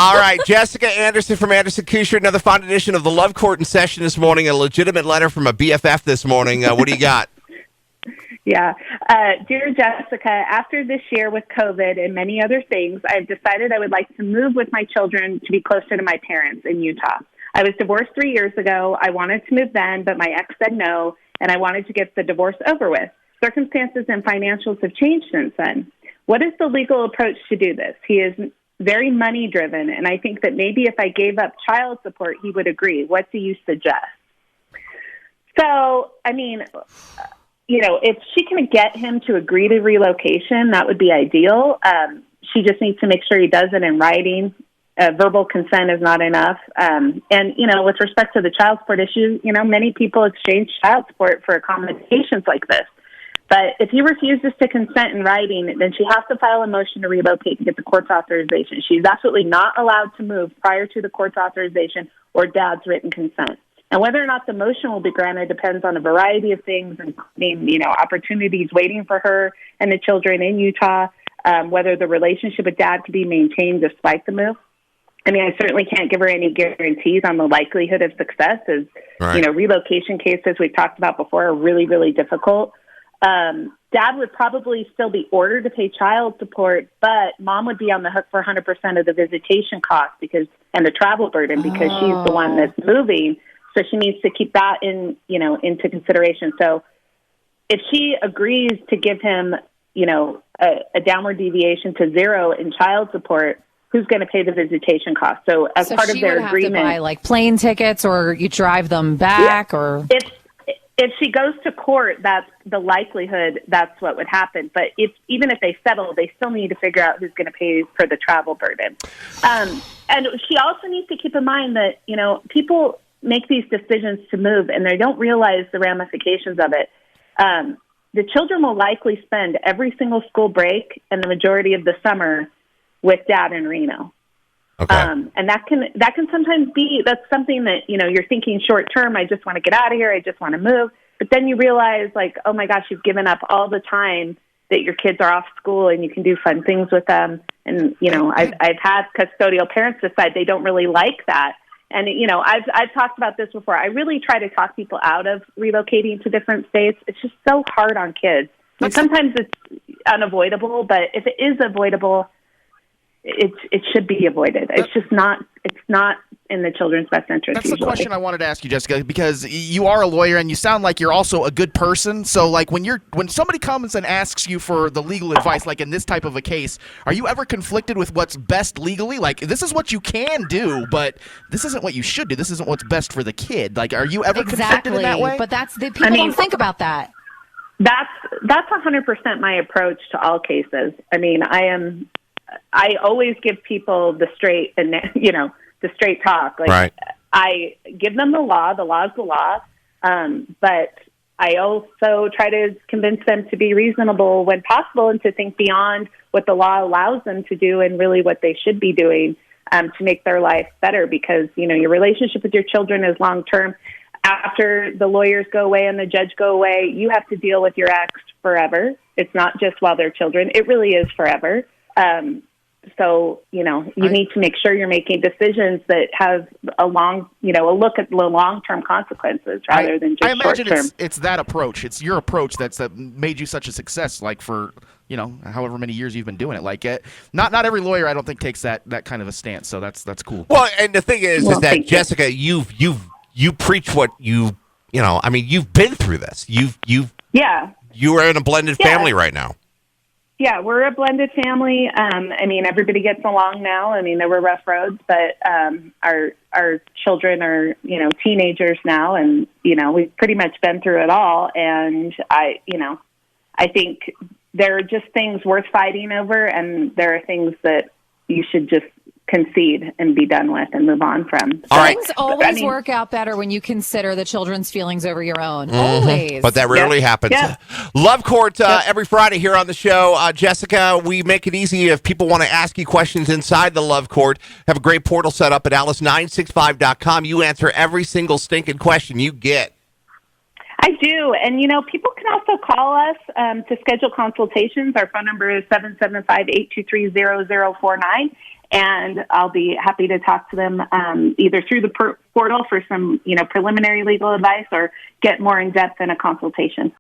All right, Jessica Anderson from Anderson Kusher, another fun edition of the Love Court in session this morning. A legitimate letter from a BFF this morning. What do you got? Yeah. Dear Jessica, after this year with COVID and many other things, I've decided I would like to move with my children to be closer to my parents in Utah. I was divorced 3 years ago. I wanted to move then, but my ex said no, and I wanted to get the divorce over with. Circumstances and financials have changed since then. What is the legal approach to do this? He is very money-driven, and I think that maybe if I gave up child support, he would agree. What do you suggest? So, I mean, if she can get him to agree to relocation, that would be ideal. She just needs to make sure he does it in writing. Verbal consent is not enough. And, with respect to the child support issue, many people exchange child support for accommodations like this. But if he refuses to consent in writing, then she has to file a motion to relocate to get the court's authorization. She's absolutely not allowed to move prior to the court's authorization or dad's written consent. And whether or not the motion will be granted depends on a variety of things, including, opportunities waiting for her and the children in Utah, whether the relationship with dad can be maintained despite the move. I mean, I certainly can't give her any guarantees on the likelihood of success, as, relocation cases we've talked about before are really, really difficult. Dad would probably still be ordered to pay child support, but mom would be on the hook for 100% of the visitation costs and the travel burden because she's the one that's moving. So she needs to keep that into consideration. So if she agrees to give him, a downward deviation to zero in child support, who's going to pay the visitation costs? So as part of their agreement, she would have to buy like plane tickets, or you drive them back, or if she goes to court, that's the likelihood. That's what would happen. But even if they settle, they still need to figure out who's going to pay for the travel burden. And she also needs to keep in mind that people make these decisions to move, and they don't realize the ramifications of it. The children will likely spend every single school break and the majority of the summer with dad in Reno. Okay. And that can sometimes that's something that, you're thinking short term. I just want to get out of here. I just want to move. But then you realize, like, oh my gosh, you've given up all the time that your kids are off school and you can do fun things with them. And, I've had custodial parents decide they don't really like that. And, I've talked about this before. I really try to talk people out of relocating to different states. It's just so hard on kids. And sometimes it's unavoidable, but if it is avoidable, it should be avoided. It's not in the children's best interest. That's usually the question I wanted to ask you, Jessica, because you are a lawyer and you sound like you're also a good person. So, like, when somebody comes and asks you for the legal advice, like in this type of a case, are you ever conflicted with what's best legally? Like, this is what you can do, but this isn't what you should do. This isn't what's best for the kid. Like, are you ever conflicted in that way? But people don't think about that. That's 100% my approach to all cases. I mean, I always give people the straight and the straight talk. Like, right. I give them the law. The law is the law. But I also try to convince them to be reasonable when possible and to think beyond what the law allows them to do and really what they should be doing to make their life better. Because, your relationship with your children is long-term. After the lawyers go away and the judge go away, you have to deal with your ex forever. It's not just while they're children. It really is forever. So, you need to make sure you're making decisions that have a look at the long-term consequences rather than just short-term. I imagine it's that approach. It's your approach that made you such a success, like for, however many years you've been doing it. Like, not every lawyer, I don't think, takes that kind of a stance. So that's cool. Well, and the thing is that, Jessica, you preach what you've been through this. You are in a blended family right now. Yeah, we're a blended family. Everybody gets along now. There were rough roads, but our children are, teenagers now, and, we've pretty much been through it all. And I think there are just things worth fighting over, and there are things that you should just concede and be done with and move on from. So, things always work out better when you consider the children's feelings over your own. Mm-hmm. Always. But that rarely happens. Yeah. Love Court every Friday here on the show. Jessica, we make it easy if people want to ask you questions inside the Love Court. Have a great portal set up at alice965.com. You answer every single stinking question you get. I do. And, people can also call us to schedule consultations. Our phone number is 775-823-0049. and I'll be happy to talk to them either through the portal for some, preliminary legal advice or get more in depth in a consultation.